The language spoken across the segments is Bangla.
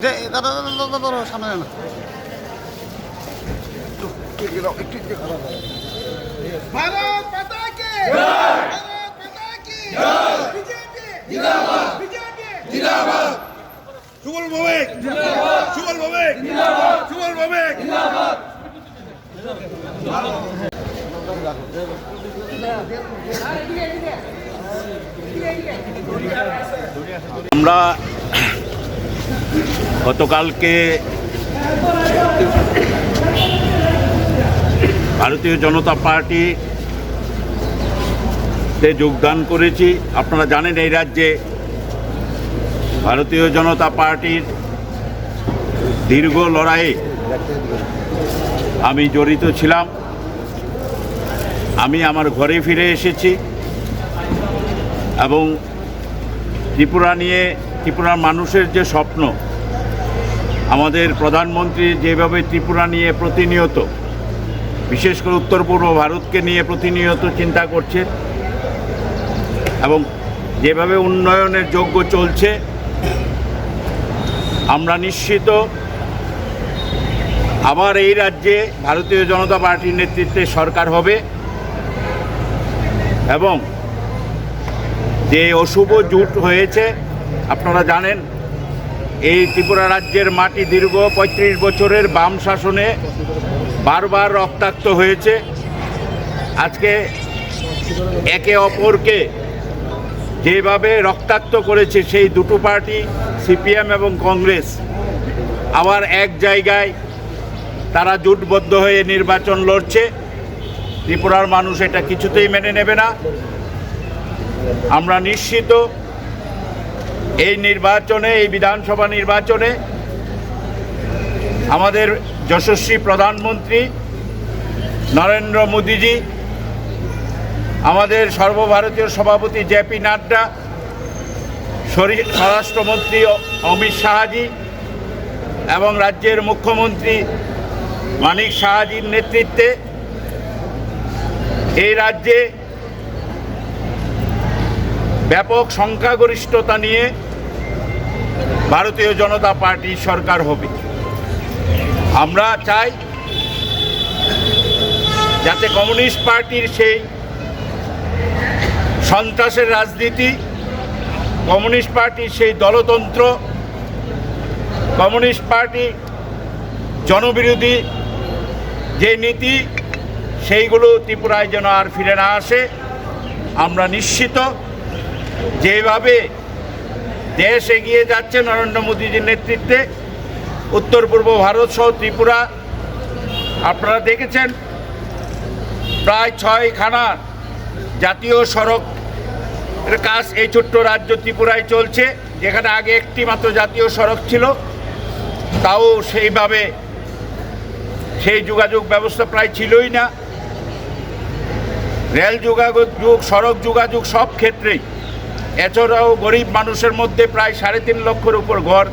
দাদা সামনে না भारत माता की भारत माता की बीजेपी जिंदाबाद बीजेपी जिंदाबाद सुबल भवेक जिंदाबाद सुबल भवेक जिंदाबाद सुबल भवेक जिंदाबाद আমরা গতকালকে ভারতীয় জনতা পার্টিতে যোগদান করেছি। আপনারা জানেন এই রাজ্যে ভারতীয় জনতা পার্টির দীর্ঘ লড়াইয়ে আমি জড়িত ছিলাম। আমি আমার ঘরে ফিরে এসেছি এবং ত্রিপুরা নিয়ে ত্রিপুরার মানুষের যে স্বপ্ন, আমাদের প্রধানমন্ত্রী যেভাবে ত্রিপুরা নিয়ে প্রতিনিয়ত, বিশেষ করে উত্তর পূর্ব ভারতকে নিয়ে প্রতিনিয়ত চিন্তা করছে এবং যেভাবে উন্নয়নের যজ্ঞ চলছে, আমরা নিশ্চিত আবার এই রাজ্যে ভারতীয় জনতা পার্টির নেতৃত্বে সরকার হবে এবং যে অশুভ জোট হয়েছে, আপনারা জানেন এই ত্রিপুরা রাজ্যের মাটি দীর্ঘ ৩৫ বছরের বাম শাসনে বারবার রক্তাক্ত হয়েছে। আজকে একে অপরকে যেভাবে রক্তাক্ত করেছে সেই দুটো পার্টি সিপিএম এবং কংগ্রেস আবার এক জায়গায় তারা জোটবদ্ধ হয়ে নির্বাচন লড়ছে। ত্রিপুরার মানুষ এটা কিছুতেই মেনে নেবে না। আমরা নিশ্চিত এই নির্বাচনে, এই বিধানসভা নির্বাচনে আমাদের যশস্বী প্রধানমন্ত্রী নরেন্দ্র মোদীজি, আমাদের সর্বভারতীয় সভাপতি জেপি নাড্ডা, স্বরাষ্ট্রমন্ত্রী অমিত শাহজি এবং রাজ্যের মুখ্যমন্ত্রী মানিক সাহাজির নেতৃত্বে এই রাজ্যে ব্যাপক সংখ্যাগরিষ্ঠতা নিয়ে ভারতীয় জনতা পার্টির সরকার হবে। আমরা চাই যাতে কমিউনিস্ট পার্টির সেই সন্ত্রাসের রাজনীতি, কমিউনিস্ট পার্টির সেই দলতন্ত্র, কমিউনিস্ট পার্টি জনবিরোধী যে নীতি, সেইগুলো ত্রিপুরায় যেন আর ফিরে না আসে। আমরা নিশ্চিত যেভাবে দেশ এগিয়ে যাচ্ছে নরেন্দ্র মোদীজির নেতৃত্বে, উত্তর পূর্ব ভারত সহ ত্রিপুরা, আপনারা দেখেছেন প্রায় 6খানা জাতীয় সড়কের কাজ এই ছোট্ট রাজ্য ত্রিপুরায় চলছে, যেখানে আগে একটি মাত্র জাতীয় সড়ক ছিল, তাও সেইভাবে সেই যোগাযোগ ব্যবস্থা প্রায় ছিলই না। রেল যোগাযোগ, সড়ক যোগাযোগ সব ক্ষেত্রেই। এছাড়াও গরিব মানুষের মধ্যে প্রায় 3.5 লক্ষের উপর ঘর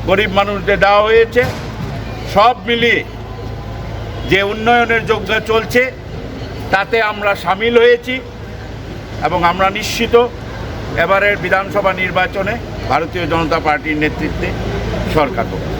গরিব মানুষদের দেওয়া হয়েছে। সব মিলিয়ে যে উন্নয়নের যজ্ঞ চলছে তাতে আমরা সামিল হয়েছি এবং আমরা নিশ্চিত এবারের বিধানসভা নির্বাচনে ভারতীয় জনতা পার্টির নেতৃত্বে সরকার হবে।